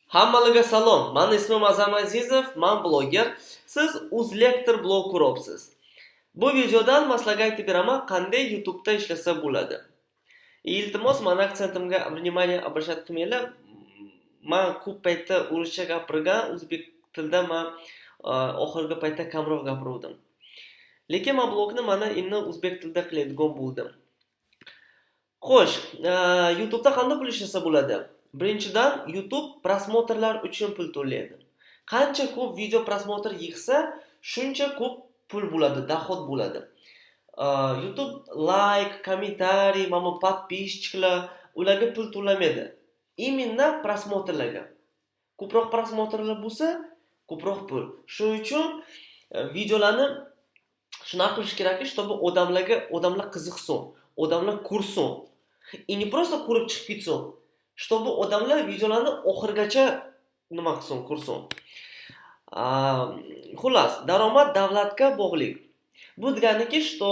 Hammalarga salom. Mani ismim Azam Azizov, men bloger. Siz UzLektor blog ko'ryapsiz. Bu videodan maslahat aytib beraman, qanday YouTube da ishlasa bo'ladi. Iltimos, mani aksentimga внимание обращать qilmanglar. Men ko'p paytda ruscha gapirgan, o'zbek tilida men oxirgi paytda kamroq gapirdim. Lekin men blogni mana endi o'zbek tilida qiladigan bo'ldim. Xo'sh, YouTube da qanday pul ishlasa bo'ladi? Birinchidan, YouTube prosmotrlar uchun pul to'laydi. Qancha ko'p video prosmotr yig'sa, shuncha ko'p pul bo'ladi, dohod bo'ladi. YouTube like, kommentariy, mana подписчиклар, ularga pul to'lamaydi. Именно prosmotrlarga. Ko'proq prosmotrlar bo'lsa, ko'proq pul. Shuning uchun videolarni shunaqa qilish kerakki, чтобы odamlar qiziqsin, odamlar ko'rsin. И не просто ko'rib chiqib ketsin. Чтобы odamlar videolarni oxirigacha nima qilsin, ko'rsin. Xullas, daromad davlatga bog'liq. Bu deganiki, что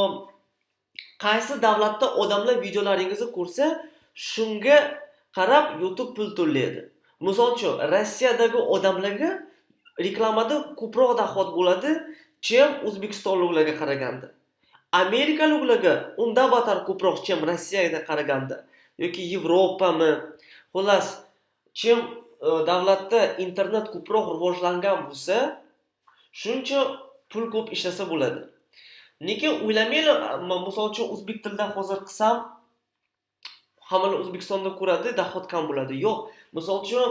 qaysi davlatda odamlar videolaringizni ko'rsa, shunga qarab YouTube pul to'laydi. Misol uchun, Rossiyadagi odamlarga reklamada ko'proq dohod bo'ladi, chem o'zbekistonliklarga qaraganda. Amerikaliklarga undan battar ko'proq chem Rossiyaga qaraganda yoki Yevropami. Xullas, chem davlatda internet ko'proq rivojlangan bo'lsa, shuncha pul ko'p ishlasa bo'ladi. Lekin o'ylamanglar, misol uchun o'zbek tilida hozir qilsam, hammalar O'zbekistonda ko'radi, dohod kam bo'ladi. Yo'q, misol uchun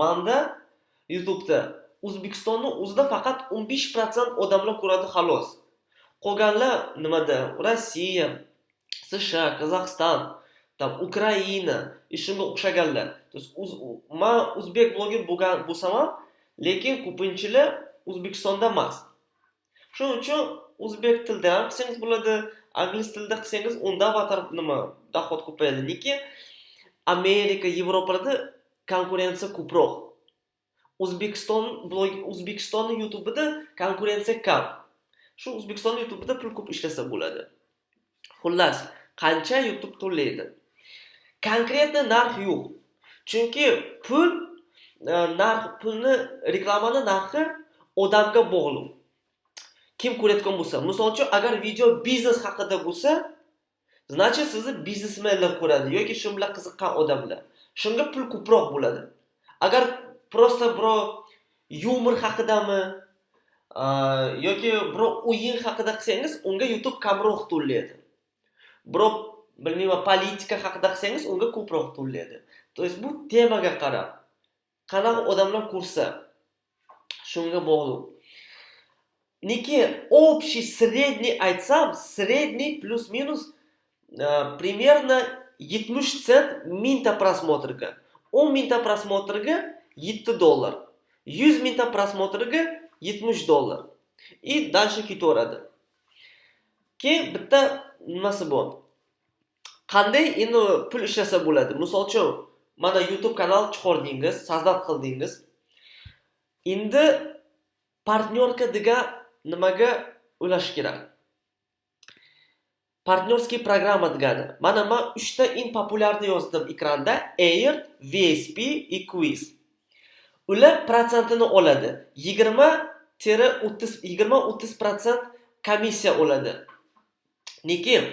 menda YouTube'da O'zbekistonning o'zida faqat 15% odamlar ko'radi xolos. Qolganlar nimada? Rossiya, США, Qozog'iston, Ukraina, shunga o'xshaganlar. Men o'zbek bloger bo'lsam ham, lekin ko'pinchalar O'zbekistonda emas. Shuning uchun o'zbek tilida ham qilsangiz bo'ladi, ingliz tilida qilsangiz undan battar dohod ko'payadi. Lekin Amerika, Yevropada konkurensiya ko'proq. O'zbekistonning YouTube'ida konkurensiya kam. Shu O'zbekistonning YouTube'ida pul ko'p ishlasa bo'ladi. Xullas, qancha YouTube to'laydi? Konkretni narx yo'q. Chunki pulni reklamani narxi odamga bog'liq. Kim ko'rayotgan bo'lsa, misol uchun, agar video biznes haqida bo'lsa, значит sizni biznesmenlar ko'radi yoki shu bilan qiziqqan odamlar. Shunga pul ko'proq bo'ladi. Agar просто birov yumor haqidami yoki birov o'yin haqida qilsangiz, unga YouTube kamroq to'laydi. Birov bilmayman, politika haqida qilsangiz, unga ko'proq to'laydi. То есть bu temaga qarab, qanaqa odamlar ko'rsa, shunga bog'liq. Lekin общий средний aytsam, средний plus-minus примерно 70 sent mingta prosmotrga. 10 mingta prosmotrga $7. 100 mingta prosmotrga $70. И дальше ketaveradi. Keyin bitta nimasi bor. Qanday endi pul ishlasa bo'ladi? Misol uchun, mana YouTube kanal chiqardingiz, sozdat qildingiz. Endi partnyorka degan nimaga ulash kerak? Partnyorskiy programma degani. Mana men 3 ta eng populyarni yozdim ekranda: Air, VSP va Quiz. Ular protsentini oladi. 20-30% komissiya oladi. Lekin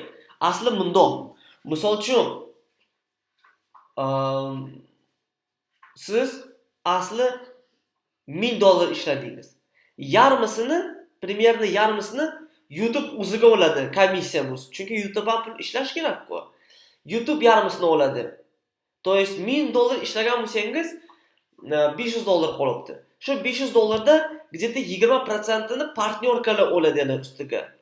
asli bundoq. Misol uchun, siz asli $1000 ishladingiz. Примерно yarmisini YouTube o'ziga oladi, komissiya bo'lsa. Chunki YouTube ham pul ishlash kerak-ku. YouTube yarmisini oladi. To есть $1000 ishlagan bo'lsangiz, $500 qolibdi. Shu $500 da где-то 20%ni partnyorkalar oladi yana ustiga.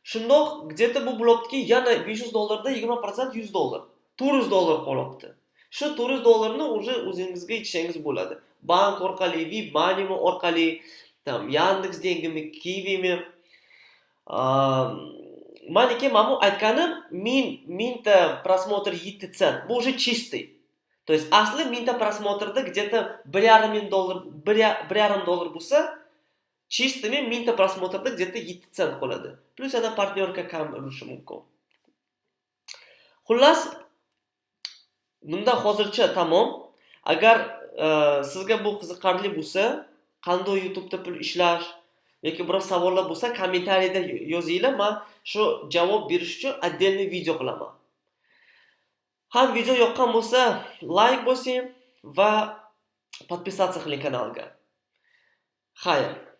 Shundoq где-то bu bo'libdiki, yana $500 da 20% $100. $400 qolibdi. Shu $400 уже o'zingizga yechishingiz bo'ladi. Bank orqali, WebMoney orqali, Yandex dengimi, Kivimi. Maniki mamu aytganim, mingta prosmotr 7 sent. Bu уже чистый. То есть asli mingta prosmotrda где-то $1,5 bo'lsa, чистыми mingta prosmotrda где-то 7 sent qoladi. Plus yana partnyorka kam urishi mumkin. Xullas, bunda hozircha tamom. Agar sizga bu qiziqarli bo'lsa, qanday YouTube'da pul ishlash yoki biror savollar bo'lsa, kommentariyada yozinglar, men shu javob berish uchun отдельный video qilaman. Ham video yoqqan bo'lsa, like bosing va подписаться qiling kanalga. Xayr.